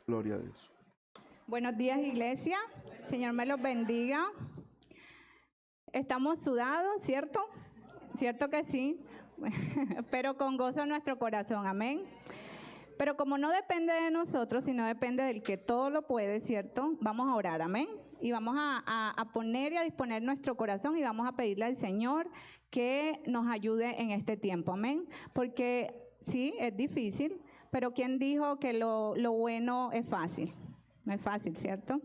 Gloria a Dios. Buenos días, iglesia. Señor me los bendiga. Estamos sudados, ¿cierto? ¿Cierto que sí? Pero con gozo en nuestro corazón, amén. Pero como no depende de nosotros, sino depende del que todo lo puede, ¿cierto? Vamos a orar, amén. Y vamos a poner y a disponer nuestro corazón y vamos a pedirle al Señor que nos ayude en este tiempo, amén. Porque sí, es difícil, pero ¿quién dijo que lo bueno es fácil? No es fácil, ¿cierto?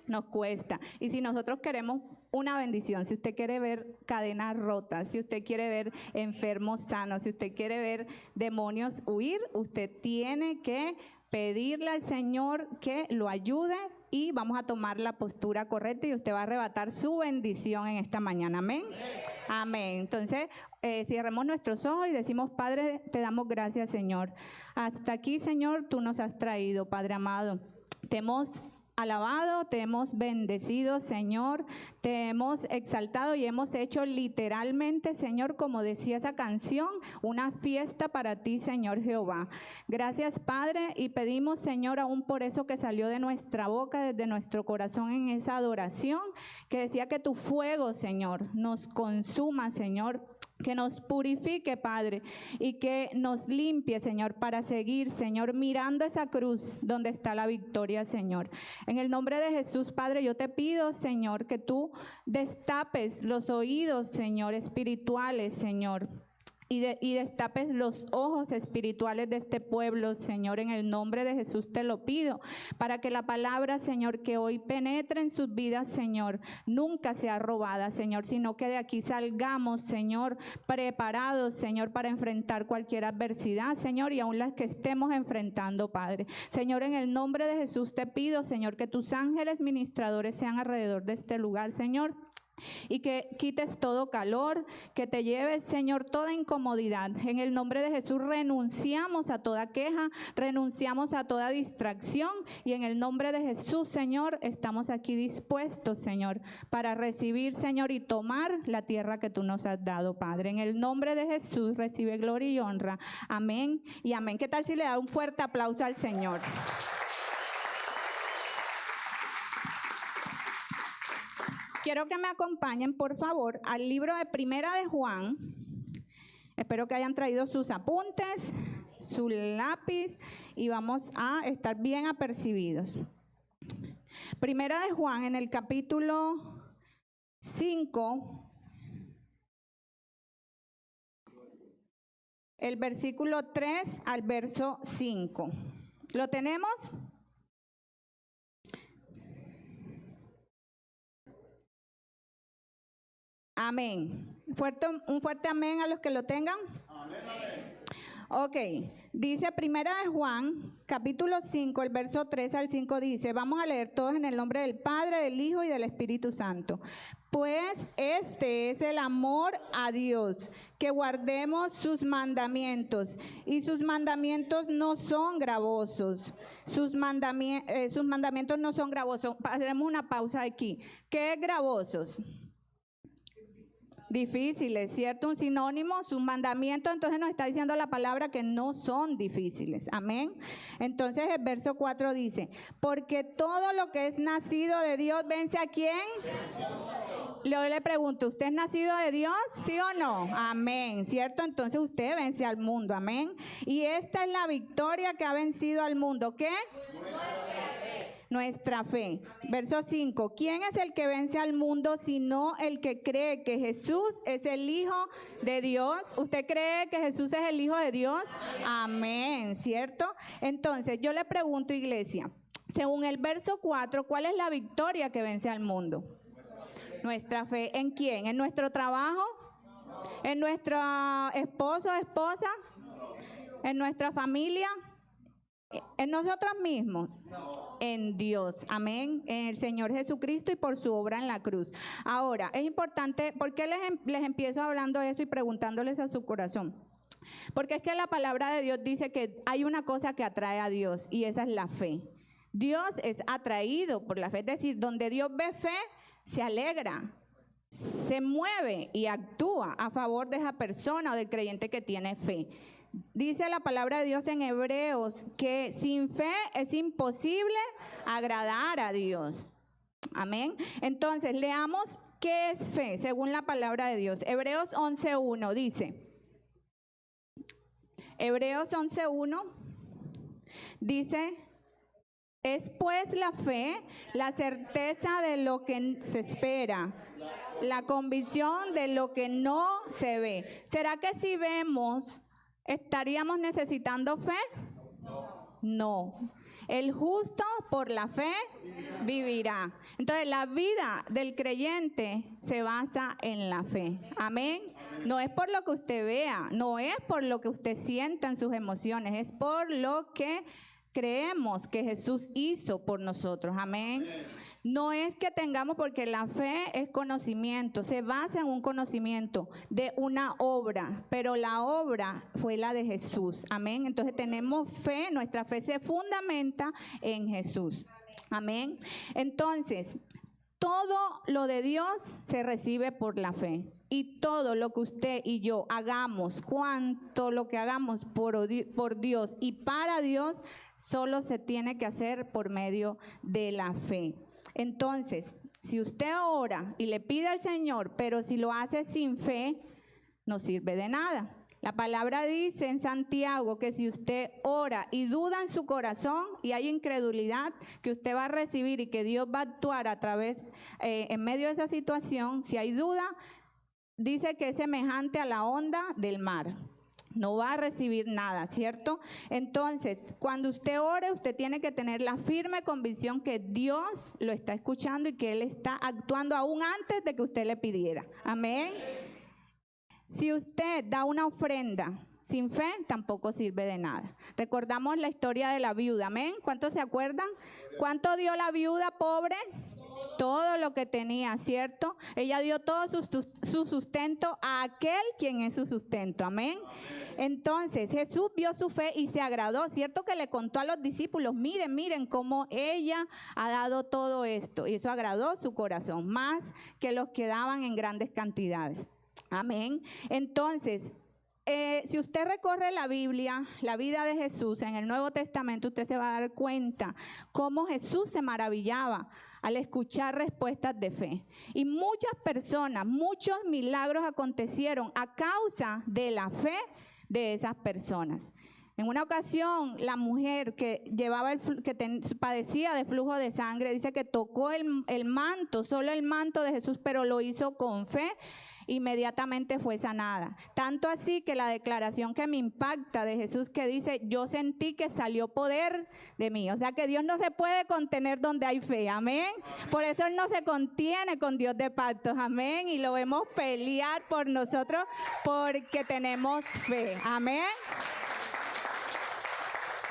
Nos cuesta. Y si nosotros queremos una bendición, si usted quiere ver cadenas rotas, si usted quiere ver enfermos sanos, si usted quiere ver demonios huir, usted tiene que pedirle al Señor que lo ayude y vamos a tomar la postura correcta y usted va a arrebatar su bendición en esta mañana. Amén. Amén. Entonces, cerremos nuestros ojos y decimos: Padre, te damos gracias, Señor. Hasta aquí, Señor, tú nos has traído, Padre amado. Te hemos alabado, te hemos bendecido, Señor, te hemos exaltado y hemos hecho literalmente, Señor, como decía esa canción, una fiesta para ti, Señor Jehová. Gracias, Padre, y pedimos, Señor, aún por eso que salió de nuestra boca, desde nuestro corazón en esa adoración, que decía que tu fuego, Señor, nos consuma, Señor, que nos purifique, Padre, y que nos limpie, Señor, para seguir, Señor, mirando esa cruz donde está la victoria, Señor. En el nombre de Jesús, Padre, yo te pido, Señor, que tú destapes los oídos, Señor, espirituales, Señor. Y destapes los ojos espirituales de este pueblo, Señor, en el nombre de Jesús te lo pido, para que la palabra, Señor, que hoy penetre en sus vidas, Señor, nunca sea robada, Señor, sino que de aquí salgamos, Señor, preparados, Señor, para enfrentar cualquier adversidad, Señor, y aún las que estemos enfrentando, Padre. Señor, en el nombre de Jesús te pido, Señor, que tus ángeles ministradores sean alrededor de este lugar, Señor, y que quites todo calor, que te lleves, Señor, toda incomodidad. En el nombre de Jesús renunciamos a toda queja, renunciamos a toda distracción y en el nombre de Jesús, Señor, estamos aquí dispuestos, Señor, para recibir, Señor, y tomar la tierra que tú nos has dado, Padre. En el nombre de Jesús recibe gloria y honra. Amén y amén. ¿Qué tal si le da un fuerte aplauso al Señor? Quiero que me acompañen, por favor, al libro de Primera de Juan. Espero que hayan traído sus apuntes, su lápiz y vamos a estar bien apercibidos. Primera de Juan, en el capítulo 5, el versículo 3 al verso 5. ¿Lo tenemos? Amén. Un fuerte amén a los que lo tengan. Amén, amén. Ok, dice Primera de Juan, capítulo 5, el verso 3 al 5 dice, vamos a leer todos en el nombre del Padre, del Hijo y del Espíritu Santo. Pues este es el amor a Dios, que guardemos sus mandamientos, y sus mandamientos no son gravosos. Sus mandamientos no son gravosos. Haremos una pausa aquí. ¿Qué es gravosos? Difíciles, ¿cierto? Un sinónimo, sus mandamientos, entonces nos está diciendo la palabra que no son difíciles, amén. Entonces el verso 4 dice, porque todo lo que es nacido de Dios vence a ¿quién? Yo le pregunto, ¿usted es nacido de Dios? ¿Sí o no? Amén, ¿cierto? Entonces usted vence al mundo, amén. Y esta es la victoria que ha vencido al mundo, ¿qué? Nuestra fe. Verso 5. ¿Quién es el que vence al mundo sino el que cree que Jesús es el Hijo de Dios? ¿Usted cree que Jesús es el Hijo de Dios? Amén, ¿cierto? Entonces yo le pregunto, iglesia, según el verso 4, ¿cuál es la victoria que vence al mundo? Nuestra fe. ¿En quién? ¿En nuestro trabajo? ¿En nuestro esposo o esposa? ¿En nuestra familia? ¿En nosotros mismos? En Dios, amén, en el Señor Jesucristo y por su obra en la cruz. Ahora, es importante, ¿por qué les empiezo hablando de eso y preguntándoles a su corazón? Porque es que la palabra de Dios dice que hay una cosa que atrae a Dios y esa es la fe. Dios es atraído por la fe, es decir, donde Dios ve fe, se alegra. se mueve y actúa a favor de esa persona o del creyente que tiene fe. Dice la palabra de Dios en Hebreos que sin fe es imposible agradar a Dios. Amén. Entonces, leamos qué es fe según la palabra de Dios. Hebreos 11:1 dice. Hebreos 11:1 dice: es pues la fe, la certeza de lo que se espera, la convicción de lo que no se ve. ¿Será que si vemos, estaríamos necesitando fe? No. El justo por la fe vivirá. Entonces, la vida del creyente se basa en la fe. Amén. No es por lo que usted vea, no es por lo que usted sienta en sus emociones, es por lo que creemos que Jesús hizo por nosotros. Amén. No es que tengamos, porque la fe es conocimiento, se basa en un conocimiento de una obra, pero la obra fue la de Jesús. Amén. Entonces tenemos fe, nuestra fe se fundamenta en Jesús. Amén. Entonces, todo lo de Dios se recibe por la fe. Y todo lo que usted y yo hagamos, cuanto lo que hagamos por Dios y para Dios, solo se tiene que hacer por medio de la fe. Entonces, si usted ora y le pide al Señor, pero si lo hace sin fe, no sirve de nada. La palabra dice en Santiago que si usted ora y duda en su corazón y hay incredulidad que usted va a recibir y que Dios va a actuar a través, en medio de esa situación, si hay duda, dice que es semejante a la onda del mar. No va a recibir nada, ¿cierto? Entonces, cuando usted ore, usted tiene que tener la firme convicción que Dios lo está escuchando y que Él está actuando aún antes de que usted le pidiera. Amén. Si usted da una ofrenda sin fe, tampoco sirve de nada. Recordamos la historia de la viuda, amén. ¿Cuántos se acuerdan? ¿Cuánto dio la viuda pobre? Todo lo que tenía, ¿cierto? Ella dio todo su sustento a aquel quien es su sustento, amén. Entonces Jesús vio su fe y se agradó, ¿cierto? Que le contó a los discípulos: miren cómo ella ha dado todo esto. Y eso agradó su corazón, más que los que daban en grandes cantidades, amén. Entonces, si usted recorre la Biblia, la vida de Jesús en el Nuevo Testamento, usted se va a dar cuenta cómo Jesús se maravillaba al escuchar respuestas de fe. Y muchas personas, muchos milagros acontecieron a causa de la fe de esas personas. En una ocasión, la mujer que padecía de flujo de sangre, dice que tocó el manto, solo el manto de Jesús, pero lo hizo con fe. Inmediatamente fue sanada. Tanto así que la declaración que me impacta de Jesús, que dice: yo sentí que salió poder de mí. O sea que Dios no se puede contener donde hay fe, amén. Por eso Él no se contiene con Dios de pactos, amén. Y lo vemos pelear por nosotros porque tenemos fe, amén.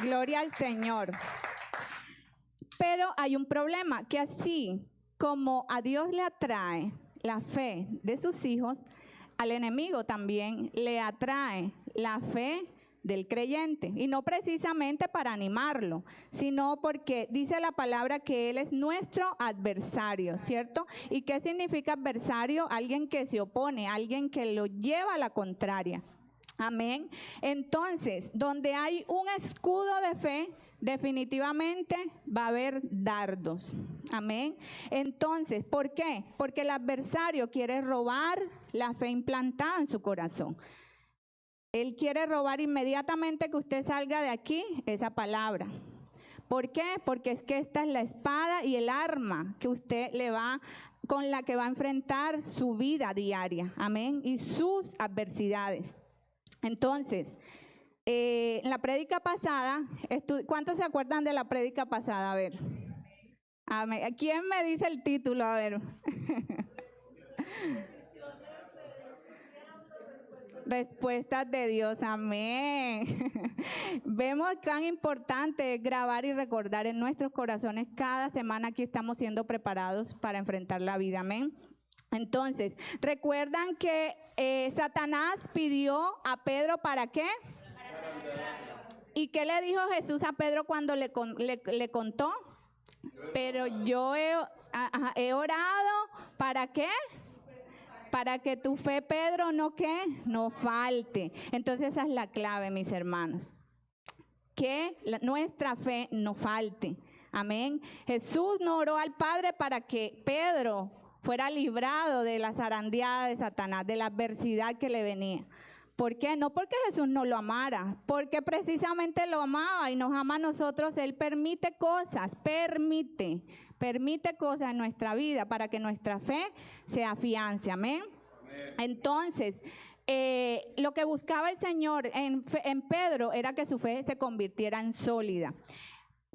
Gloria al Señor. Pero hay un problema, que así como a Dios le atrae la fe de sus hijos, al enemigo también le atrae la fe del creyente. Y no precisamente para animarlo, sino porque dice la palabra que Él es nuestro adversario, ¿cierto? ¿Y qué significa adversario? Alguien que se opone, alguien que lo lleva a la contraria. Amén. Entonces, donde hay un escudo de fe, definitivamente va a haber dardos. Amén. Entonces, ¿por qué? Porque el adversario quiere robar la fe implantada en su corazón. Él quiere robar inmediatamente que usted salga de aquí esa palabra. ¿Por qué? Porque es que esta es la espada y el arma que usted con la que va a enfrentar su vida diaria. Amén. Y sus adversidades. Entonces, en la prédica pasada, ¿cuántos se acuerdan de la prédica pasada? A ver. Amén. ¿Quién me dice el título? A ver. Respuestas de Dios, amén. Vemos cuán importante es grabar y recordar en nuestros corazones cada semana que estamos siendo preparados para enfrentar la vida, amén. Entonces, ¿recuerdan que Satanás pidió a Pedro para qué? ¿Y qué le dijo Jesús a Pedro cuando le contó? Pero yo he orado, ¿para qué? Para que tu fe, Pedro, ¿no qué? No falte. Entonces esa es la clave, mis hermanos. Que nuestra fe no falte. Amén. Jesús no oró al Padre para que Pedro fuera librado de la zarandeada de Satanás, de la adversidad que le venía. ¿Por qué? No porque Jesús no lo amara, porque precisamente lo amaba y nos ama a nosotros. Él permite cosas, permite cosas en nuestra vida para que nuestra fe se afiance. Amén. Entonces, lo que buscaba el Señor en Pedro era que su fe se convirtiera en sólida.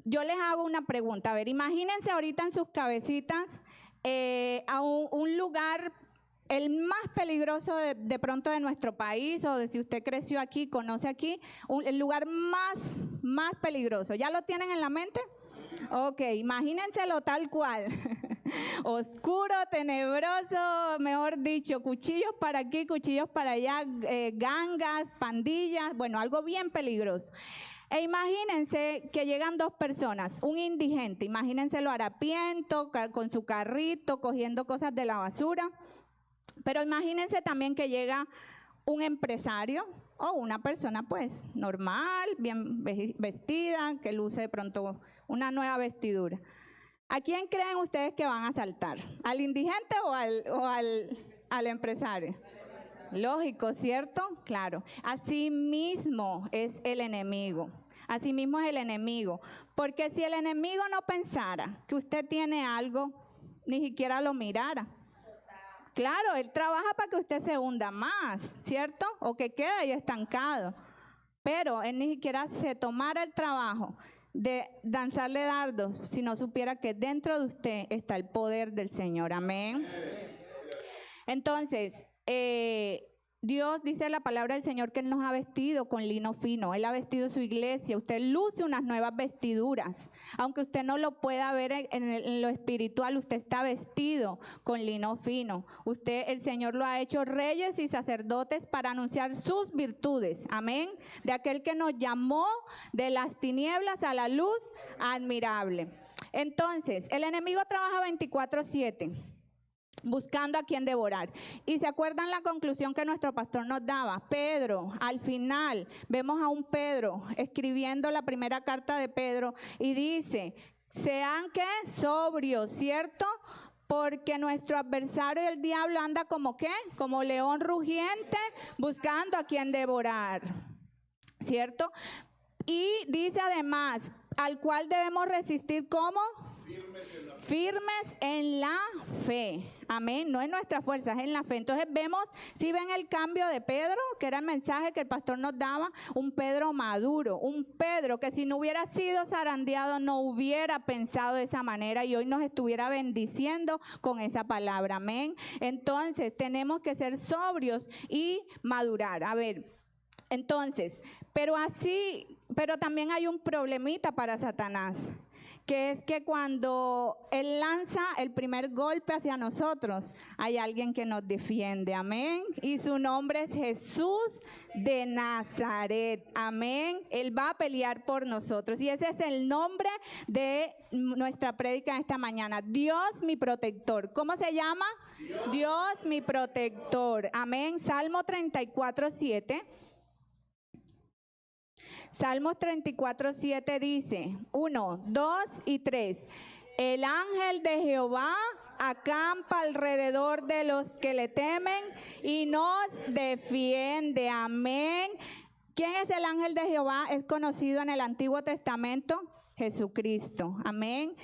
Yo les hago una pregunta. A ver, imagínense ahorita en sus cabecitas a un lugar, el más peligroso de pronto de nuestro país, o de si usted creció aquí, conoce aquí, el lugar más peligroso. ¿Ya lo tienen en la mente? Ok, imagínenselo tal cual. Oscuro, tenebroso, mejor dicho, cuchillos para aquí, cuchillos para allá, gangas, pandillas, bueno, algo bien peligroso. E imagínense que llegan dos personas, un indigente, imagínenselo harapiento, con su carrito, cogiendo cosas de la basura. Pero imagínense también que llega un empresario o una persona pues normal, bien vestida, que luce de pronto una nueva vestidura. ¿A quién creen ustedes que van a asaltar? ¿Al indigente o al empresario? Lógico, ¿cierto? Claro. Así mismo es el enemigo. Así mismo es el enemigo. Porque si el enemigo no pensara que usted tiene algo, ni siquiera lo mirara. Claro, él trabaja para que usted se hunda más, ¿cierto? O que quede ahí estancado. Pero él ni siquiera se tomara el trabajo de lanzarle dardos si no supiera que dentro de usted está el poder del Señor. Amén. Entonces, Dios dice la palabra del Señor que Él nos ha vestido con lino fino. Él ha vestido su iglesia. Usted luce unas nuevas vestiduras. Aunque usted no lo pueda ver en lo espiritual, usted está vestido con lino fino. El Señor lo ha hecho reyes y sacerdotes para anunciar sus virtudes. Amén. De aquel que nos llamó de las tinieblas a la luz admirable. Entonces, el enemigo trabaja 24/7. Buscando a quien devorar. Y se acuerdan la conclusión que nuestro pastor nos daba. Pedro, al final, vemos a un Pedro escribiendo la primera carta de Pedro y dice, sean que sobrios, ¿cierto? Porque nuestro adversario, el diablo, anda como ¿qué? Como león rugiente buscando a quien devorar, ¿cierto? Y dice además, al cual debemos resistir ¿cómo? Firmes en la fe. Amén. No en nuestras fuerzas, es en la fe. Entonces vemos, si ven el cambio de Pedro, que era el mensaje que el pastor nos daba, un Pedro maduro, un Pedro que si no hubiera sido zarandeado no hubiera pensado de esa manera y hoy nos estuviera bendiciendo con esa palabra. Amén. Entonces tenemos que ser sobrios y madurar. A ver, entonces, pero también hay un problemita para Satanás, que es que cuando Él lanza el primer golpe hacia nosotros, hay alguien que nos defiende, amén, y su nombre es Jesús de Nazaret, amén. Él va a pelear por nosotros y ese es el nombre de nuestra prédica esta mañana, Dios mi protector. ¿Cómo se llama? Dios mi protector, amén. Salmo 34:7. Salmos 34:7 dice, 1, 2 y 3. El ángel de Jehová acampa alrededor de los que le temen y nos defiende. Amén. ¿Quién es el ángel de Jehová? Es conocido en el Antiguo Testamento, Jesucristo. Amén.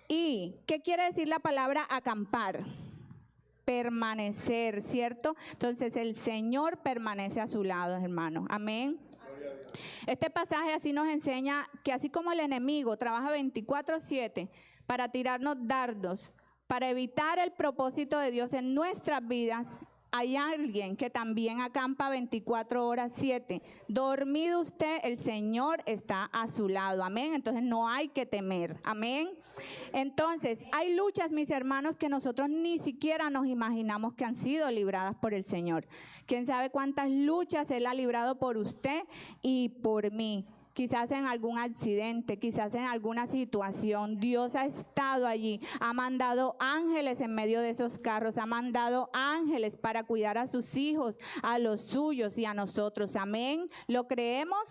¿Y qué quiere decir la palabra acampar? Permanecer, ¿cierto? Entonces el Señor permanece a su lado, hermano. Amén. Este pasaje así nos enseña que así como el enemigo trabaja 24/7 para tirarnos dardos, para evitar el propósito de Dios en nuestras vidas, hay alguien que también acampa 24/7. Dormido usted, el Señor está a su lado. Amén. Entonces no hay que temer. Amén. Entonces hay luchas, mis hermanos, que nosotros ni siquiera nos imaginamos que han sido libradas por el Señor. ¿Quién sabe cuántas luchas Él ha librado por usted y por mí? quizás en algún accidente, quizás en alguna situación. Dios ha estado allí, ha mandado ángeles en medio de esos carros, ha mandado ángeles para cuidar a sus hijos, a los suyos y a nosotros. Amén. ¿Lo creemos?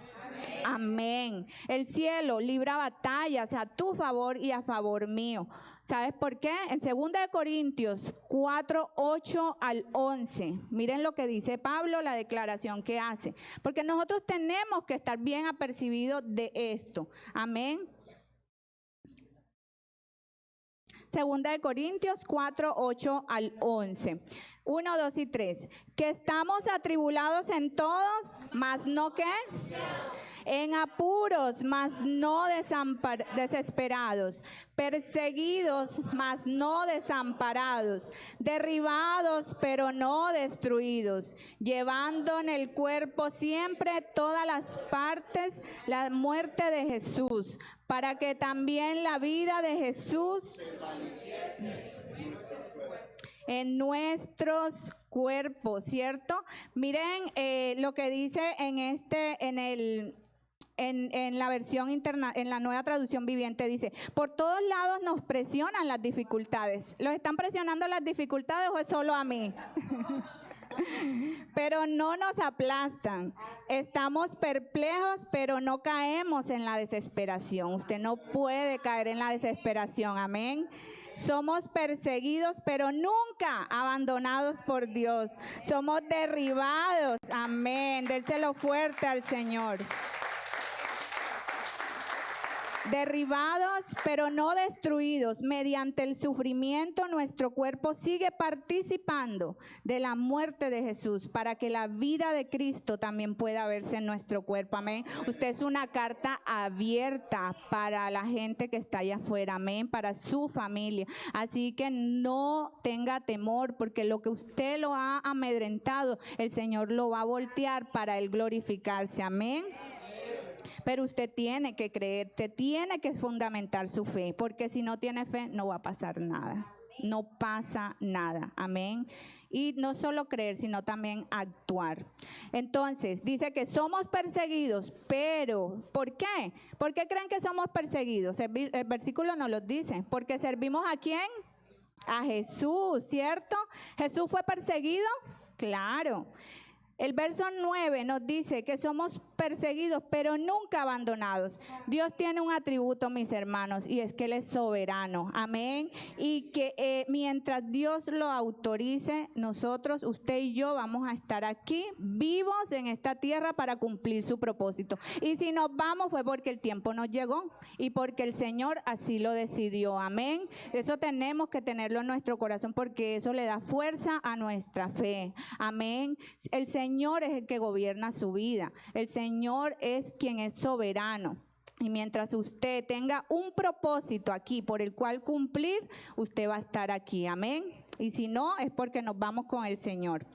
Amén. El cielo libra batallas a tu favor y a favor mío. ¿Sabes por qué? En 2 Corintios 4, 8 al 11. Miren lo que dice Pablo, la declaración que hace. Porque nosotros tenemos que estar bien apercibidos de esto. Amén. 2 Corintios 4, 8 al 11. 1, 2 y 3. Que estamos atribulados en todos, mas no ¿qué? En apuros, mas no desesperados, perseguidos, mas no desamparados, derribados, pero no destruidos, llevando en el cuerpo siempre todas las partes la muerte de Jesús, para que también la vida de Jesús en nuestros cuerpos, ¿cierto? Miren lo que dice en la versión interna, en la Nueva Traducción Viviente, dice: por todos lados nos presionan las dificultades. ¿Los están presionando las dificultades o es solo a mí? Pero no nos aplastan. Estamos perplejos, pero no caemos en la desesperación. Usted no puede caer en la desesperación. Amén. Somos perseguidos, pero nunca abandonados por Dios. Somos derribados. Amén. Déselo fuerte al Señor. Derribados, pero no destruidos. Mediante el sufrimiento, nuestro cuerpo sigue participando de la muerte de Jesús, para que la vida de Cristo también pueda verse en nuestro cuerpo. Amén. Usted es una carta abierta para la gente que está allá afuera. Amén. Para su familia. Así que no tenga temor, porque lo que usted lo ha amedrentado, el Señor lo va a voltear para Él glorificarse. Amén. Pero usted tiene que creer, usted tiene que fundamentar su fe, porque si no tiene fe no va a pasar nada, no pasa nada, amén. Y no solo creer, sino también actuar. Entonces, dice que somos perseguidos, pero ¿por qué? ¿Por qué creen que somos perseguidos? El versículo nos lo dice, porque servimos ¿a quién? A Jesús, ¿cierto? ¿Jesús fue perseguido? Claro. El verso 9 nos dice que somos perseguidos, pero nunca abandonados. Dios tiene un atributo, mis hermanos, y es que Él es soberano. Amén. Y que mientras Dios lo autorice, nosotros, usted y yo, vamos a estar aquí vivos en esta tierra para cumplir su propósito. Y si nos vamos fue porque el tiempo nos llegó y porque el Señor así lo decidió. Amén. Eso tenemos que tenerlo en nuestro corazón, porque eso le da fuerza a nuestra fe. Amén. El Señor es el que gobierna su vida. El Señor es quien es soberano. Y mientras usted tenga un propósito aquí por el cual cumplir, usted va a estar aquí. Amén. Y si no, es porque nos vamos con el Señor.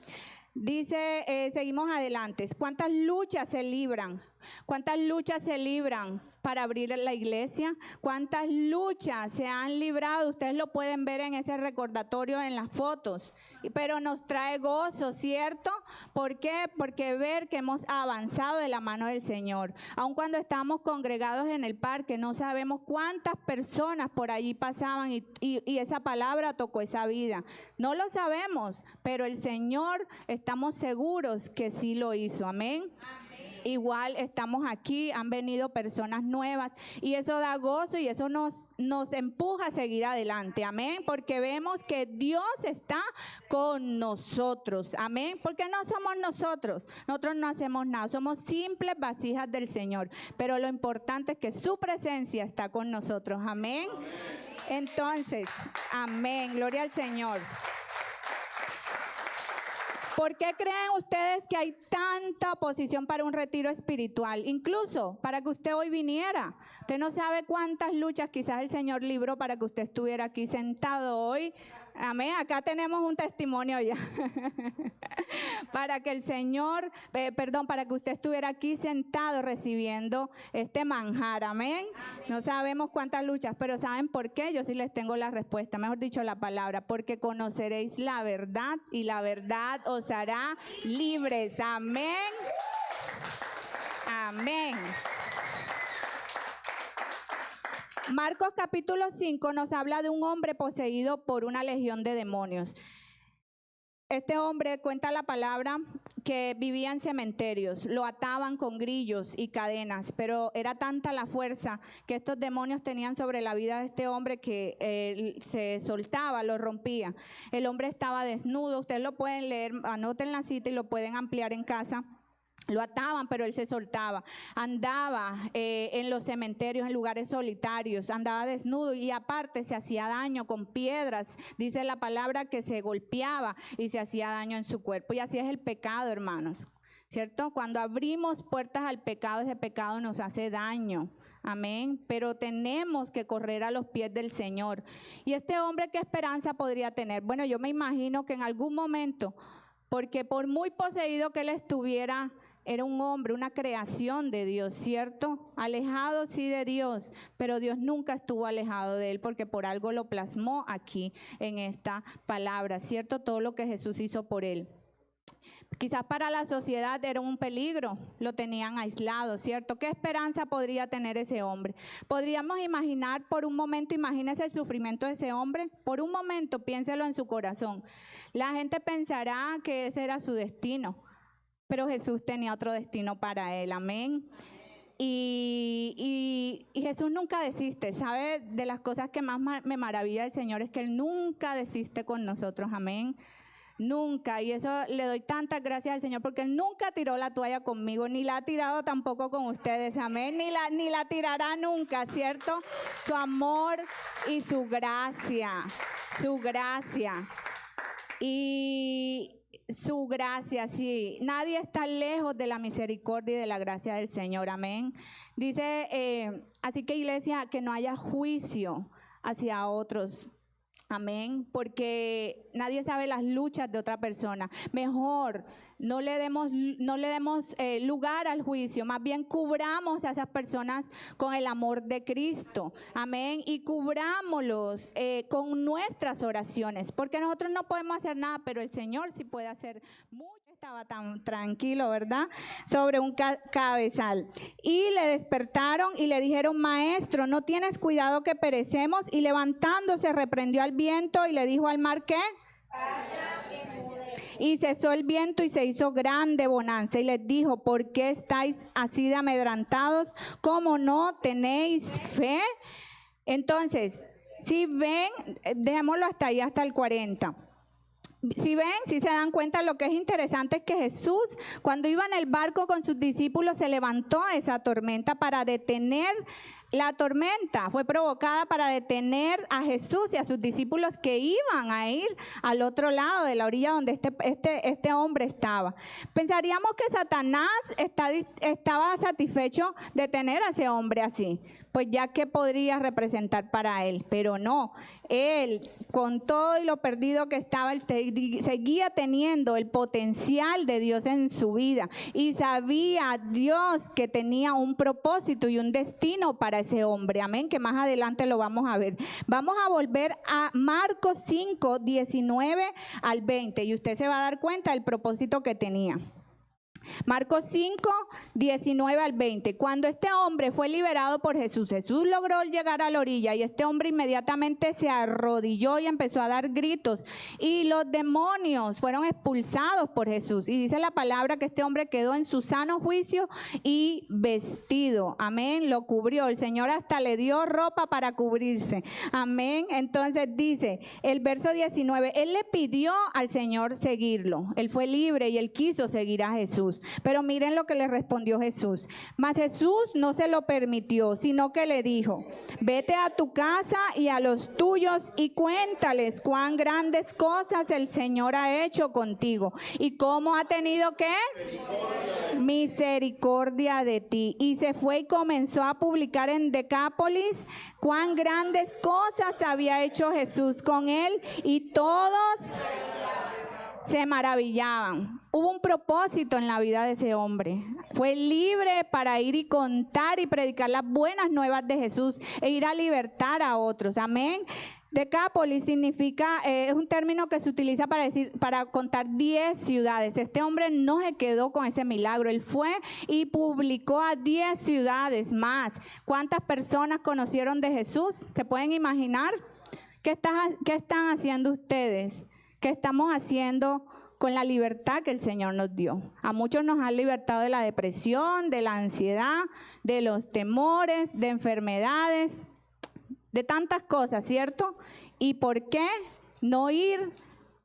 Dice, seguimos adelante. ¿Cuántas luchas se libran? ¿Cuántas luchas se libran para abrir la iglesia? ¿Cuántas luchas se han librado? Ustedes lo pueden ver en ese recordatorio en las fotos. Pero nos trae gozo, ¿cierto? ¿Por qué? Porque ver que hemos avanzado de la mano del Señor. Aun cuando estamos congregados en el parque, no sabemos cuántas personas por allí pasaban y esa palabra tocó esa vida. No lo sabemos, pero el Señor, estamos seguros que sí lo hizo. Amén. Igual estamos aquí, han venido personas nuevas y eso da gozo y eso nos empuja a seguir adelante, amén, porque vemos que Dios está con nosotros, amén, porque no somos nosotros no hacemos nada, somos simples vasijas del Señor, pero lo importante es que su presencia está con nosotros, amén. Entonces, amén, gloria al Señor. ¿Por qué creen ustedes que hay tanta oposición para un retiro espiritual? Incluso para que usted hoy viniera. Usted no sabe cuántas luchas quizás el Señor libró para que usted estuviera aquí sentado hoy. Amén. Acá tenemos un testimonio ya. Para que el Señor, para que usted estuviera aquí sentado recibiendo este manjar. Amén. No sabemos cuántas luchas, pero ¿saben por qué? Yo sí les tengo la respuesta, mejor dicho la palabra. Porque conoceréis la verdad y la verdad os hará libres. Amén. Amén. Marcos capítulo 5 nos habla de un hombre poseído por una legión de demonios. Este hombre, cuenta la palabra, que vivía en cementerios, lo ataban con grillos y cadenas, pero era tanta la fuerza que estos demonios tenían sobre la vida de este hombre que se soltaba, lo rompía. El hombre estaba desnudo, ustedes lo pueden leer, anoten la cita y lo pueden ampliar en casa. Lo ataban, pero él se soltaba. Andaba en los cementerios, en lugares solitarios, andaba desnudo y aparte se hacía daño con piedras. Dice la palabra que se golpeaba y se hacía daño en su cuerpo. Y así es el pecado, hermanos, ¿cierto? Cuando abrimos puertas al pecado, ese pecado nos hace daño. Amén, pero tenemos que correr a los pies del Señor. Y este hombre, ¿qué esperanza podría tener? Bueno, yo me imagino que en algún momento, porque por muy poseído que él estuviera, era un hombre, una creación de Dios, ¿cierto? Alejado sí de Dios, pero Dios nunca estuvo alejado de él porque por algo lo plasmó aquí en esta palabra, ¿cierto? Todo lo que Jesús hizo por él. Quizás para la sociedad era un peligro, lo tenían aislado, ¿cierto? ¿Qué esperanza podría tener ese hombre? Podríamos imaginar por un momento, imagínese el sufrimiento de ese hombre, por un momento piénselo en su corazón. La gente pensará que ese era su destino, pero Jesús tenía otro destino para él, amén. Y Jesús nunca desiste, ¿sabe? De las cosas que más me maravilla del Señor es que Él nunca desiste con nosotros, amén. Nunca, y eso le doy tantas gracias al Señor porque Él nunca tiró la toalla conmigo, ni la ha tirado tampoco con ustedes, amén, ni la tirará nunca, ¿cierto? Su amor y su gracia, y su gracia, sí, nadie está lejos de la misericordia y de la gracia del Señor, amén. Dice, así que iglesia, que no haya juicio hacia otros. Amén, porque nadie sabe las luchas de otra persona. Mejor no le demos lugar al juicio, más bien cubramos a esas personas con el amor de Cristo. Amén, y cubrámoslos con nuestras oraciones, porque nosotros no podemos hacer nada, pero el Señor sí puede hacer mucho. Estaba tan tranquilo, ¿verdad? Sobre un cabezal. Y le despertaron y le dijeron, maestro, ¿no tienes cuidado que perecemos? Y levantándose reprendió al viento y le dijo al mar, ¿qué? Y cesó el viento y se hizo grande bonanza y les dijo, ¿por qué estáis así de amedrantados? ¿Cómo no tenéis fe? Entonces, si ven, dejémoslo hasta ahí, hasta el 40. Si ven, si se dan cuenta, lo que es interesante es que Jesús, cuando iba en el barco con sus discípulos, se levantó esa tormenta para detener. La tormenta fue provocada para detener a Jesús y a sus discípulos que iban a ir al otro lado de la orilla donde este hombre estaba. Pensaríamos que Satanás estaba satisfecho de tener a ese hombre así, pues ya que podría representar para él, pero no. Él, con todo y lo perdido que estaba, él seguía teniendo el potencial de Dios en su vida y sabía Dios que tenía un propósito y un destino para ese hombre, amén, que más adelante lo vamos a ver. Vamos a volver a Marcos 5, 19 al 20 y usted se va a dar cuenta del propósito que tenía. Marcos 5, 19 al 20. Cuando este hombre fue liberado por Jesús, Jesús logró llegar a la orilla y este hombre inmediatamente se arrodilló y empezó a dar gritos y los demonios fueron expulsados por Jesús. Y dice la palabra que este hombre quedó en su sano juicio y vestido. Amén, lo cubrió. El Señor hasta le dio ropa para cubrirse. Amén. Entonces dice el verso 19, él le pidió al Señor seguirlo. Él fue libre y él quiso seguir a Jesús. Pero miren lo que le respondió Jesús. Mas Jesús no se lo permitió, sino que le dijo, vete a tu casa y a los tuyos y cuéntales cuán grandes cosas el Señor ha hecho contigo y cómo ha tenido ¿qué? Misericordia de ti. Y se fue y comenzó a publicar en Decápolis cuán grandes cosas había hecho Jesús con él y todos se maravillaban. Hubo un propósito en la vida de ese hombre. Fue libre para ir y contar y predicar las buenas nuevas de Jesús e ir a libertar a otros. Amén. Decápolis significa, es un término que se utiliza para contar 10 ciudades. Este hombre no se quedó con ese milagro, él fue y publicó a 10 ciudades más. ¿Cuántas personas conocieron de Jesús? ¿Se pueden imaginar? ¿Qué están haciendo ustedes? ¿Qué estamos haciendo con la libertad que el Señor nos dio? A muchos nos han libertado de la depresión, de la ansiedad, de los temores, de enfermedades, de tantas cosas, ¿cierto? ¿Y por qué no ir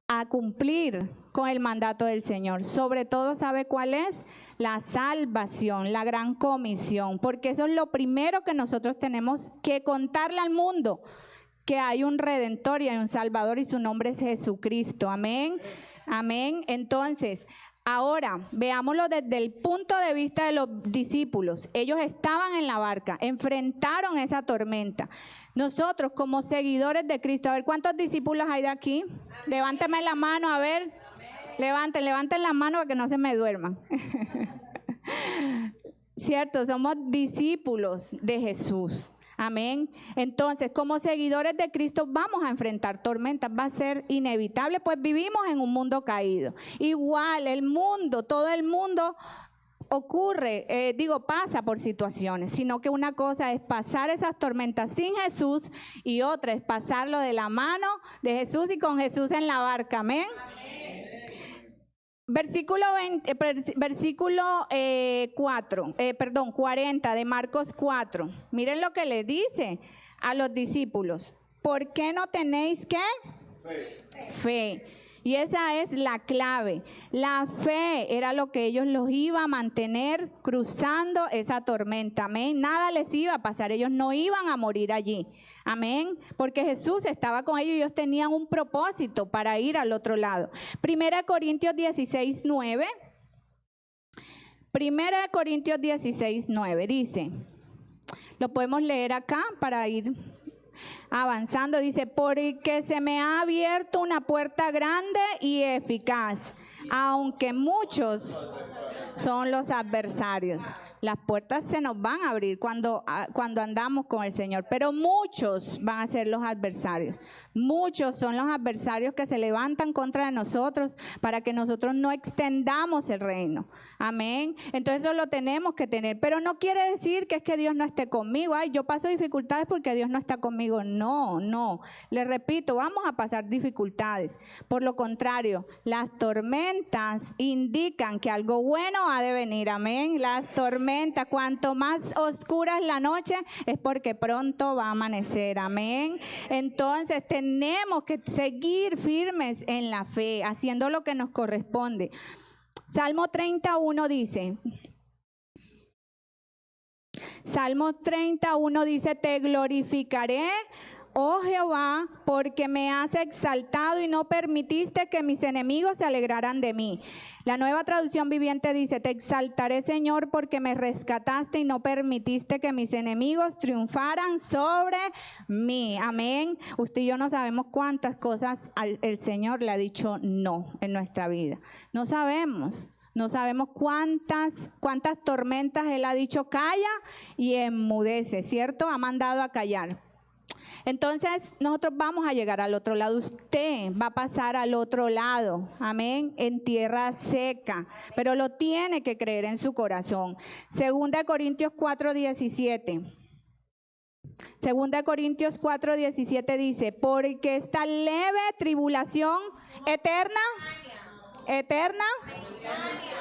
a cumplir con el mandato del Señor? Sobre todo, ¿sabe cuál es? La salvación, la gran comisión, porque eso es lo primero que nosotros tenemos que contarle al mundo, que hay un Redentor y hay un Salvador y su nombre es Jesucristo. Amén. Amén. Entonces, ahora veámoslo desde el punto de vista de los discípulos. Ellos estaban en la barca, enfrentaron esa tormenta. Nosotros como seguidores de Cristo, a ver, ¿cuántos discípulos hay de aquí? Levánteme la mano, a ver. Levanten la mano para que no se me duerman. Cierto, somos discípulos de Jesús. Amén. Entonces, como seguidores de Cristo vamos a enfrentar tormentas, va a ser inevitable, pues vivimos en un mundo caído. Igual el mundo, todo el mundo pasa por situaciones, sino que una cosa es pasar esas tormentas sin Jesús y otra es pasarlo de la mano de Jesús y con Jesús en la barca. Amén. Versículo 40 de Marcos 4. Miren lo que le dice a los discípulos. ¿Por qué no tenéis qué? Fe. Y esa es la clave. La fe era lo que ellos los iba a mantener cruzando esa tormenta. Amén. Nada les iba a pasar. Ellos no iban a morir allí. Amén. Porque Jesús estaba con ellos y ellos tenían un propósito para ir al otro lado. 1 Corintios 16:9. 1 Corintios 16:9 dice, lo podemos leer acá para ir avanzando, dice, porque se me ha abierto una puerta grande y eficaz, aunque muchos son los adversarios. Las puertas se nos van a abrir cuando andamos con el Señor, pero muchos van a ser los adversarios. Muchos son los adversarios que se levantan contra de nosotros para que nosotros no extendamos el reino. Amén. Entonces eso lo tenemos que tener, pero no quiere decir que es que Dios no esté conmigo. Ay, yo paso dificultades porque Dios no está conmigo. No. Le repito, vamos a pasar dificultades. Por lo contrario, las tormentas indican que algo bueno ha de venir. Amén. Las tormentas, cuanto más oscura es la noche, es porque pronto va a amanecer. Amén. Entonces tenemos que seguir firmes en la fe, haciendo lo que nos corresponde. Salmo 31 dice, te glorificaré, oh Jehová, porque me has exaltado y no permitiste que mis enemigos se alegraran de mí. La Nueva Traducción Viviente dice, te exaltaré, Señor, porque me rescataste y no permitiste que mis enemigos triunfaran sobre mí. Amén. Usted y yo no sabemos cuántas cosas el Señor le ha dicho no en nuestra vida. No sabemos cuántas tormentas Él ha dicho calla y enmudece, ¿cierto? Ha mandado a callar. Entonces nosotros vamos a llegar al otro lado, usted va a pasar al otro lado, amén, en tierra seca, pero lo tiene que creer en su corazón. 2 Corintios 4:17. 2 Corintios 4:17 dice, porque esta leve tribulación eterna,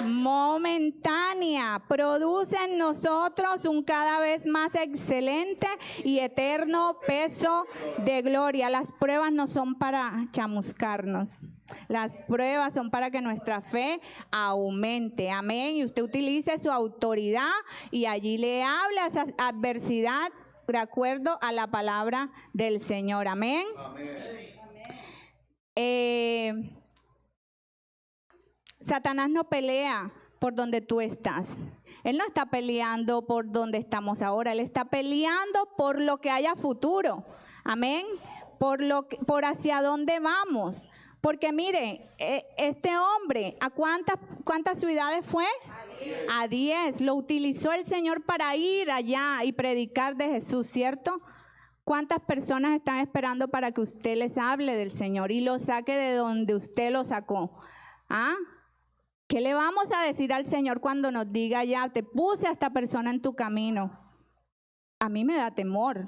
momentánea, produce en nosotros un cada vez más excelente y eterno peso de gloria. Las pruebas no son para chamuscarnos, las pruebas son para que nuestra fe aumente, amén, y usted utilice su autoridad y allí le habla a esa adversidad de acuerdo a la palabra del Señor, amén. Satanás no pelea por donde tú estás. Él no está peleando por donde estamos ahora. Él está peleando por lo que haya futuro. Amén. Por hacia dónde vamos. Porque mire, este hombre, ¿a cuántas ciudades fue? A 10. Lo utilizó el Señor para ir allá y predicar de Jesús, ¿cierto? ¿Cuántas personas están esperando para que usted les hable del Señor y lo saque de donde usted lo sacó? ¿Ah? ¿Qué le vamos a decir al Señor cuando nos diga ya, te puse a esta persona en tu camino? A mí me da temor.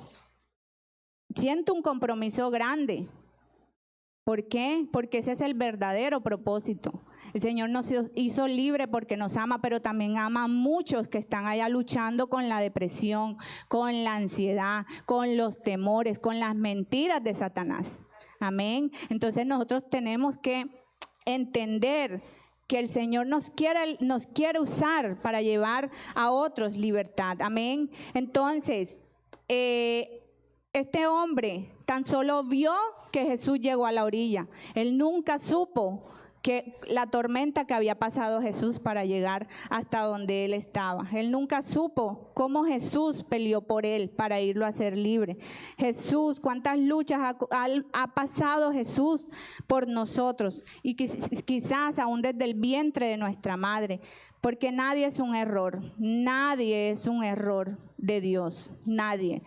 Siento un compromiso grande. ¿Por qué? Porque ese es el verdadero propósito. El Señor nos hizo libre porque nos ama, pero también ama a muchos que están allá luchando con la depresión, con la ansiedad, con los temores, con las mentiras de Satanás. Amén. Entonces nosotros tenemos que entender que el Señor nos quiere usar para llevar a otros libertad. Amén. Entonces, este hombre tan solo vio que Jesús llegó a la orilla. Él nunca supo que la tormenta que había pasado Jesús para llegar hasta donde él estaba. Él nunca supo cómo Jesús peleó por él para irlo a hacer libre. Jesús, cuántas luchas ha pasado Jesús por nosotros, y quizás aún desde el vientre de nuestra madre, porque nadie es un error de Dios, nadie.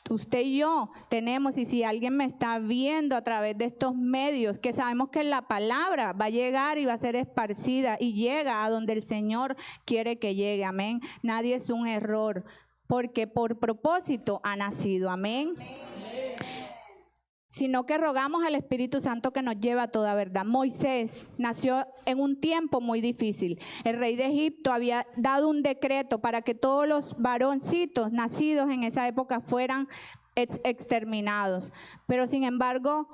Usted y yo tenemos, y si alguien me está viendo a través de estos medios, que sabemos que la palabra va a llegar y va a ser esparcida y llega a donde el Señor quiere que llegue, amén. Nadie es un error, porque por propósito ha nacido, amén. Sino que rogamos al Espíritu Santo que nos lleve a toda verdad. Moisés nació en un tiempo muy difícil. El rey de Egipto había dado un decreto para que todos los varoncitos nacidos en esa época fueran exterminados. Pero sin embargo,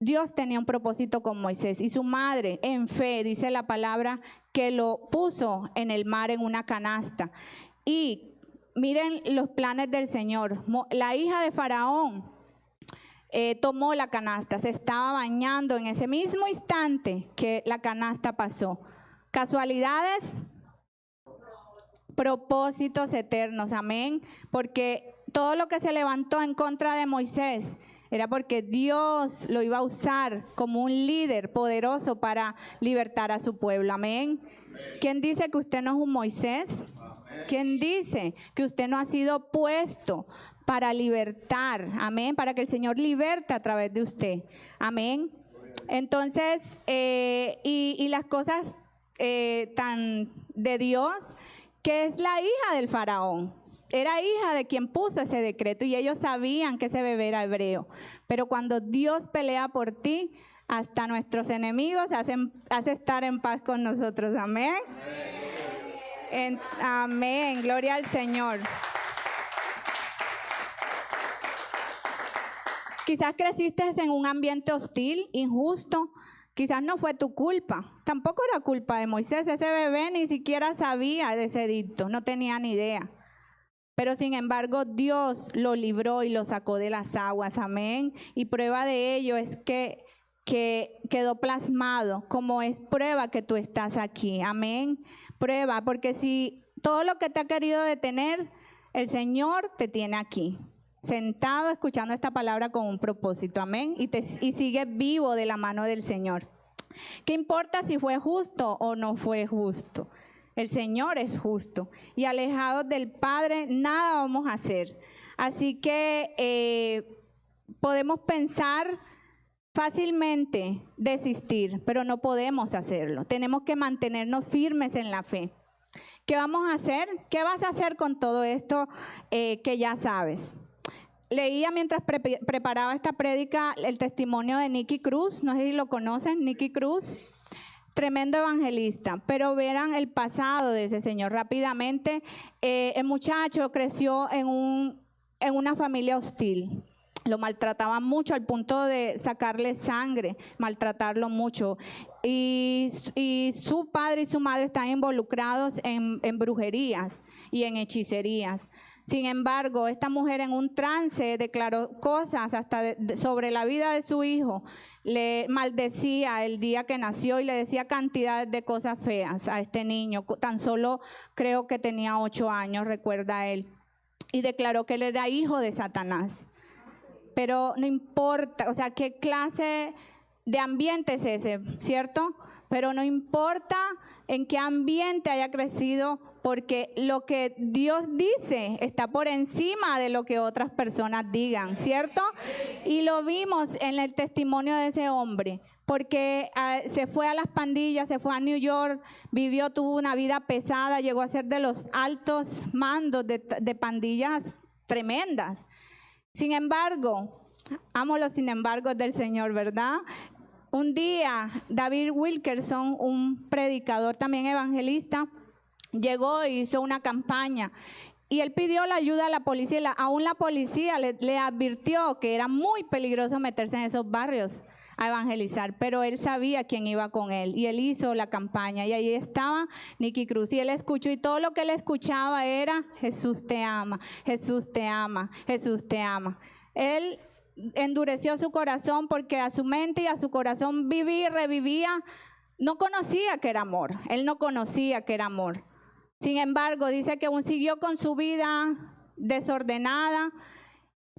Dios tenía un propósito con Moisés, y su madre, en fe, dice la palabra, que lo puso en el mar en una canasta. Y miren los planes del Señor. La hija de Faraón tomó la canasta, se estaba bañando en ese mismo instante que la canasta pasó. ¿Casualidades? Propósitos eternos, amén. Porque todo lo que se levantó en contra de Moisés era porque Dios lo iba a usar como un líder poderoso para libertar a su pueblo, amén. ¿Quién dice que usted no es un Moisés? ¿Quién dice que usted no ha sido puesto para libertar? Amén. Para que el Señor liberte a través de usted. Amén. Entonces, y las cosas tan de Dios, que es la hija del faraón. Era hija de quien puso ese decreto, y ellos sabían que ese bebé era hebreo. Pero cuando Dios pelea por ti, hasta nuestros enemigos hace estar en paz con nosotros. Amén. Amén. Gloria al Señor. Quizás creciste en un ambiente hostil, injusto. Quizás no fue tu culpa. Tampoco era culpa de Moisés. Ese bebé ni siquiera sabía de ese edicto, no tenía ni idea. Pero sin embargo, Dios lo libró y lo sacó de las aguas. Amén. Y prueba de ello es que quedó plasmado, como es prueba que tú estás aquí. Amén. Prueba, porque si todo lo que te ha querido detener, el Señor te tiene aquí, sentado escuchando esta palabra con un propósito, amén, y sigue vivo de la mano del Señor. ¿Qué importa si fue justo o no fue justo? El Señor es justo, y alejados del Padre nada vamos a hacer. Así que podemos pensar fácilmente desistir, pero no podemos hacerlo. Tenemos que mantenernos firmes en la fe. ¿Qué vamos a hacer? ¿Qué vas a hacer con todo esto que ya sabes? Leía mientras preparaba esta prédica el testimonio de Nicky Cruz. No sé si lo conocen, Nicky Cruz. Tremendo evangelista, pero verán el pasado de ese señor rápidamente. El muchacho creció en una familia hostil. Lo maltrataban mucho al punto de sacarle sangre, maltratarlo mucho. Y su padre y su madre están involucrados en brujerías y en hechicerías. Sin embargo, esta mujer en un trance declaró cosas hasta sobre la vida de su hijo. Le maldecía el día que nació y le decía cantidades de cosas feas a este niño. Tan solo creo que tenía 8 años, recuerda él. Y declaró que él era hijo de Satanás. Pero no importa, o sea, qué clase de ambiente es ese, ¿cierto? Pero no importa en qué ambiente haya crecido, porque lo que Dios dice está por encima de lo que otras personas digan, ¿cierto? Y lo vimos en el testimonio de ese hombre, porque se fue a las pandillas, se fue a New York, tuvo una vida pesada, llegó a ser de los altos mandos de pandillas tremendas. Sin embargo, amo los sin embargo del Señor, ¿verdad? Un día, David Wilkerson, un predicador también evangelista, llegó e hizo una campaña y él pidió la ayuda a la policía. Aún la policía le advirtió que era muy peligroso meterse en esos barrios a evangelizar, pero él sabía quién iba con él y él hizo la campaña y ahí estaba Nicky Cruz y él escuchó y todo lo que él escuchaba era: Jesús te ama, Jesús te ama, Jesús te ama. Él endureció su corazón porque a su mente y a su corazón vivía y revivía. No conocía que era amor, él no conocía que era amor. Sin embargo, dice que aún siguió con su vida desordenada,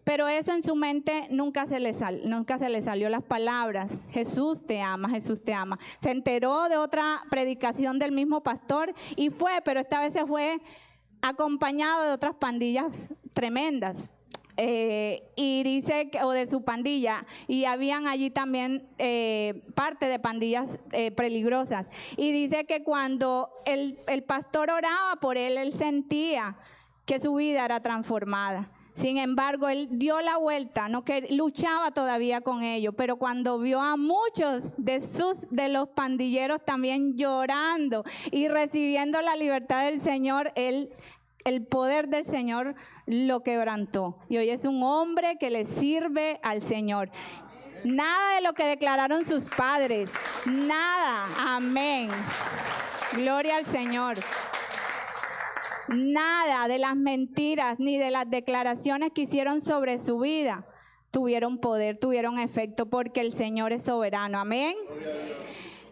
pero eso en su mente nunca se le salió las palabras: Jesús te ama, Jesús te ama. Se enteró de otra predicación del mismo pastor y fue, pero esta vez se fue acompañado de otras pandillas tremendas. Y dice que, o de su pandilla, y habían allí también parte de pandillas peligrosas, y dice que cuando el pastor oraba por él, él sentía que su vida era transformada. Sin embargo, él dio la vuelta, luchaba todavía con ellos, pero cuando vio a muchos de los pandilleros también llorando y recibiendo la libertad del Señor, el poder del Señor lo quebrantó. Y hoy es un hombre que le sirve al Señor. Nada de lo que declararon sus padres, nada, amén. Gloria al Señor. Nada de las mentiras ni de las declaraciones que hicieron sobre su vida tuvieron poder, tuvieron efecto, porque el Señor es soberano, amén.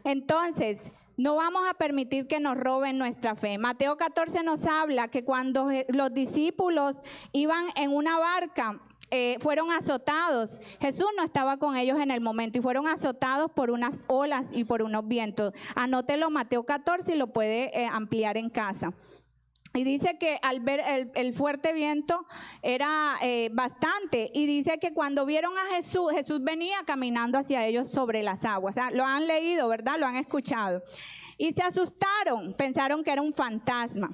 Entonces, no vamos a permitir que nos roben nuestra fe. Mateo 14 nos habla que cuando los discípulos iban en una barca, fueron azotados. Jesús no estaba con ellos en el momento y fueron azotados por unas olas y por unos vientos. Anótelo, Mateo 14, y lo puede ampliar en casa. Y dice que al ver el fuerte viento era bastante. Y dice que cuando vieron a Jesús, Jesús venía caminando hacia ellos sobre las aguas. O sea, lo han leído, ¿verdad? Lo han escuchado. Y se asustaron, pensaron que era un fantasma.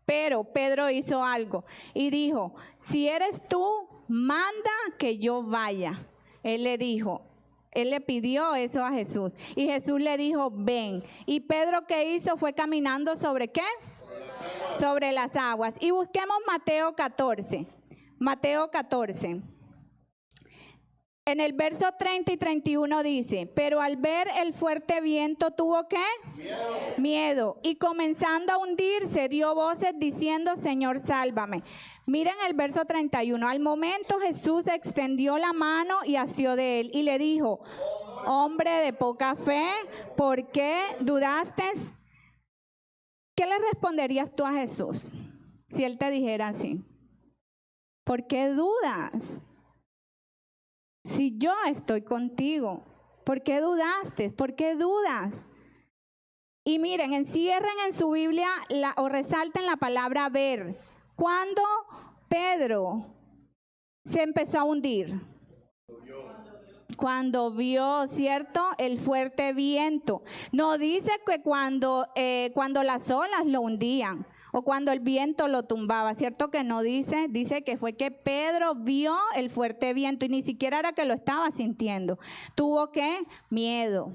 Pero Pedro hizo algo y dijo: si eres tú, manda que yo vaya. Él le pidió eso a Jesús. Y Jesús le dijo: ven. Y Pedro, ¿qué hizo? Fue caminando ¿sobre qué? Sobre las aguas. Y busquemos Mateo 14. Mateo 14. En el verso 30 y 31 dice: pero al ver el fuerte viento, ¿tuvo qué? Miedo. Y comenzando a hundirse, dio voces diciendo: Señor, sálvame. Miren el verso 31. Al momento Jesús extendió la mano y asió de él y le dijo: hombre de poca fe, ¿por qué dudaste? ¿Qué le responderías tú a Jesús si él te dijera así? ¿Por qué dudas? Si yo estoy contigo, ¿por qué dudaste? ¿Por qué dudas? Y miren, encierren en su Biblia o resalten la palabra ver. ¿Cuándo Pedro se empezó a hundir? Cuando vio, ¿cierto?, el fuerte viento. No dice que cuando las olas lo hundían o cuando el viento lo tumbaba, ¿cierto que no dice? Dice que fue que Pedro vio el fuerte viento y ni siquiera era que lo estaba sintiendo. Tuvo ¿qué? Miedo.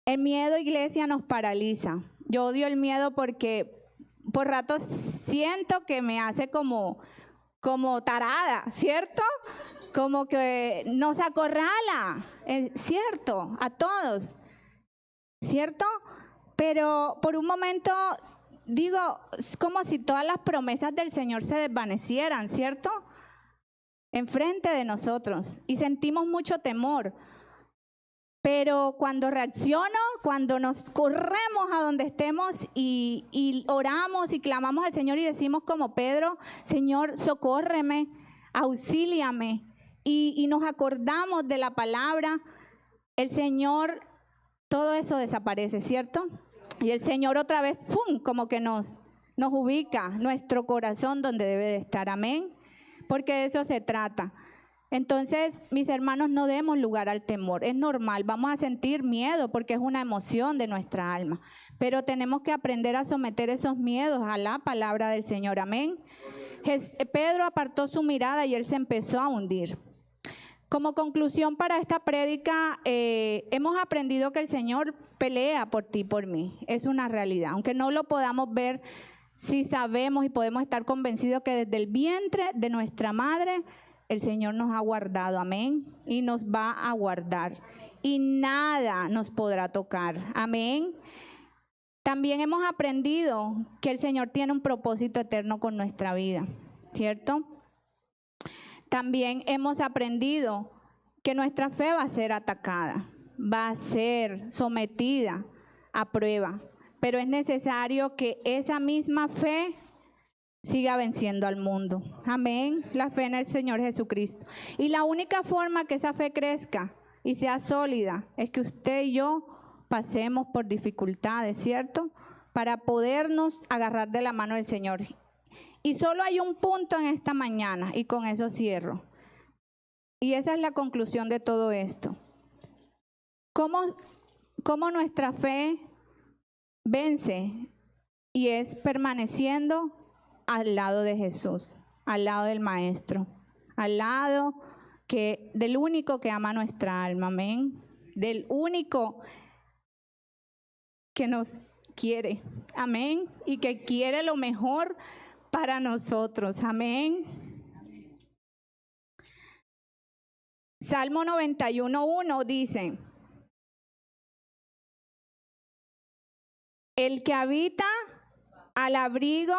El miedo, iglesia, nos paraliza. Yo odio el miedo porque por ratos siento que me hace como tarada, ¿cierto? Como que nos acorrala, ¿cierto? A todos, ¿cierto? Pero por un momento digo, es como si todas las promesas del Señor se desvanecieran, ¿cierto? Enfrente de nosotros y sentimos mucho temor. Pero cuando reacciono, cuando nos corremos a donde estemos y oramos y clamamos al Señor y decimos como Pedro: Señor, socórreme, auxíliame, y nos acordamos de la palabra, el Señor, todo eso desaparece, ¿cierto? Y el Señor otra vez, ¡pum!, como que nos nos ubica nuestro corazón donde debe de estar, amén, porque de eso se trata. Entonces, mis hermanos, no demos lugar al temor. Es normal, vamos a sentir miedo porque es una emoción de nuestra alma, pero tenemos que aprender a someter esos miedos a la palabra del Señor, amén. Pedro apartó su mirada y él se empezó a hundir. Como conclusión para esta prédica, hemos aprendido que el Señor pelea por ti y por mí. Es una realidad. Aunque no lo podamos ver, sí sabemos y podemos estar convencidos que desde el vientre de nuestra madre, el Señor nos ha guardado, amén, y nos va a guardar. Y nada nos podrá tocar, amén. También hemos aprendido que el Señor tiene un propósito eterno con nuestra vida, ¿cierto? También hemos aprendido que nuestra fe va a ser atacada, va a ser sometida a prueba, pero es necesario que esa misma fe siga venciendo al mundo. Amén. La fe en el Señor Jesucristo. Y la única forma que esa fe crezca y sea sólida es que usted y yo pasemos por dificultades, ¿cierto? Para podernos agarrar de la mano del Señor. Y solo hay un punto en esta mañana, y con eso cierro. Y esa es la conclusión de todo esto. ¿Cómo nuestra fe vence? Y es permaneciendo al lado de Jesús, al lado del Maestro, al lado del único que ama nuestra alma, amén. Del único que nos quiere, amén, y que quiere lo mejor para nosotros, amén. Salmo 91:1 dice: el que habita al abrigo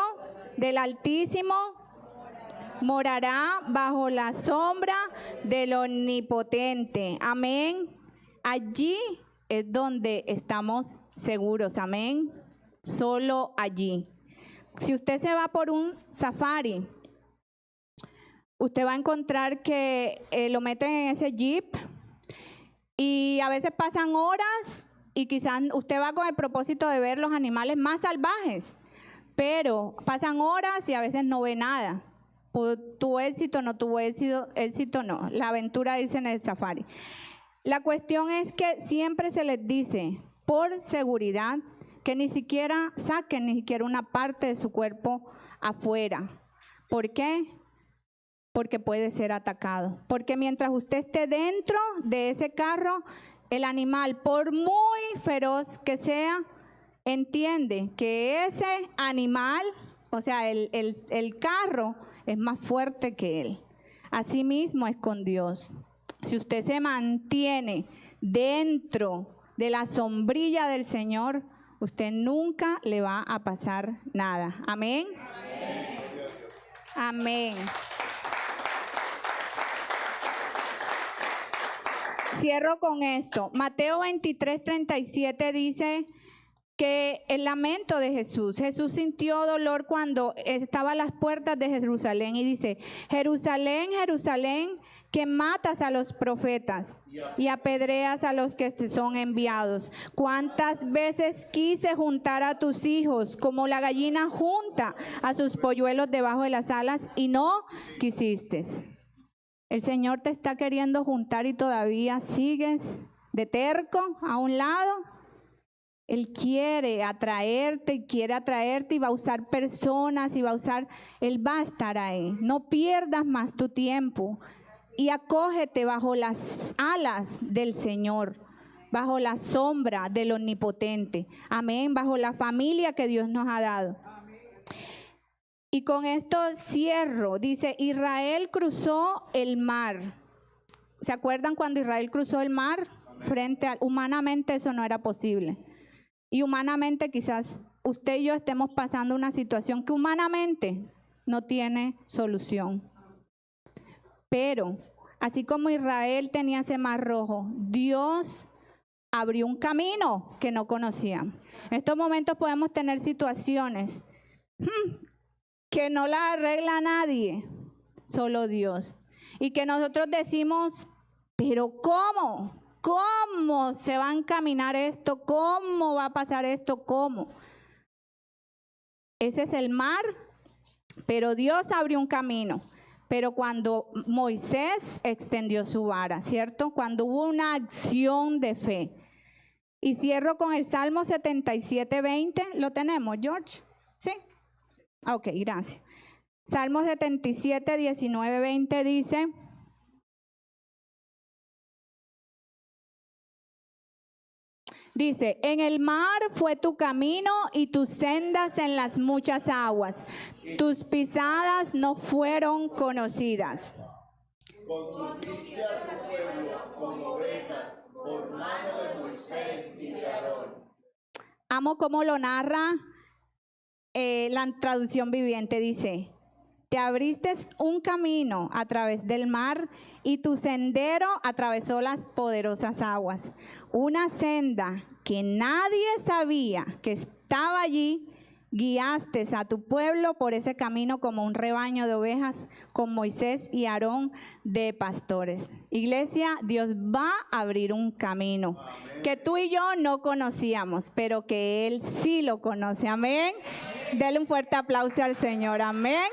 del Altísimo morará bajo la sombra del Omnipotente, amén. Allí es donde estamos seguros, amén. Solo allí. Si usted se va por un safari, usted va a encontrar que lo meten en ese jeep y a veces pasan horas y quizás usted va con el propósito de ver los animales más salvajes, pero pasan horas y a veces no ve nada. Tuvo éxito, no tuvo éxito no, la aventura de irse en el safari. La cuestión es que siempre se les dice, por seguridad, que ni siquiera saquen ni siquiera una parte de su cuerpo afuera. ¿Por qué? Porque puede ser atacado. Porque mientras usted esté dentro de ese carro, el animal, por muy feroz que sea, entiende que ese animal, o sea, el carro es más fuerte que él. Asimismo es con Dios. Si usted se mantiene dentro de la sombrilla del Señor, usted nunca le va a pasar nada. Amén. Amén. Cierro con esto. Mateo 23:37 dice que el lamento de Jesús. Jesús sintió dolor cuando estaba a las puertas de Jerusalén y dice: Jerusalén, Jerusalén, que matas a los profetas y apedreas a los que te son enviados. ¿Cuántas veces quise juntar a tus hijos como la gallina junta a sus polluelos debajo de las alas y no quisiste? El Señor te está queriendo juntar y todavía sigues de terco a un lado. Él quiere atraerte y va a usar personas y Él va a estar ahí. No pierdas más tu tiempo y acógete bajo las alas del Señor, bajo la sombra del Omnipotente. Amén, bajo la familia que Dios nos ha dado. Y con esto cierro. Dice, Israel cruzó el mar. ¿Se acuerdan cuando Israel cruzó el mar? Humanamente eso no era posible. Y humanamente quizás usted y yo estemos pasando una situación que humanamente no tiene solución. Pero así como Israel tenía ese mar rojo, Dios abrió un camino que no conocían. En estos momentos podemos tener situaciones que no la arregla nadie, solo Dios. Y que nosotros decimos, pero ¿cómo? ¿Cómo se va a encaminar esto? ¿Cómo va a pasar esto? ¿Cómo? ese es el mar, pero Dios abrió un camino. Pero cuando Moisés extendió su vara, ¿cierto? Cuando hubo una acción de fe. Y cierro con el Salmo 77:20. ¿Lo tenemos, George? ¿Sí? Ok, gracias. Salmo 77:19-20 dice: en el mar fue tu camino y tus sendas en las muchas aguas. Tus pisadas no fueron conocidas. Condujiste a su pueblo como ovejas por mano de Moisés y de Aarón. Amo cómo lo narra la traducción viviente. Dice: te abriste un camino a través del mar y tu sendero atravesó las poderosas aguas. Una senda que nadie sabía que estaba allí, guiaste a tu pueblo por ese camino como un rebaño de ovejas, con Moisés y Aarón de pastores. Iglesia, Dios va a abrir un camino. Amén. Que tú y yo no conocíamos, pero que Él sí lo conoce. Amén. Dele un fuerte aplauso al Señor. Amén.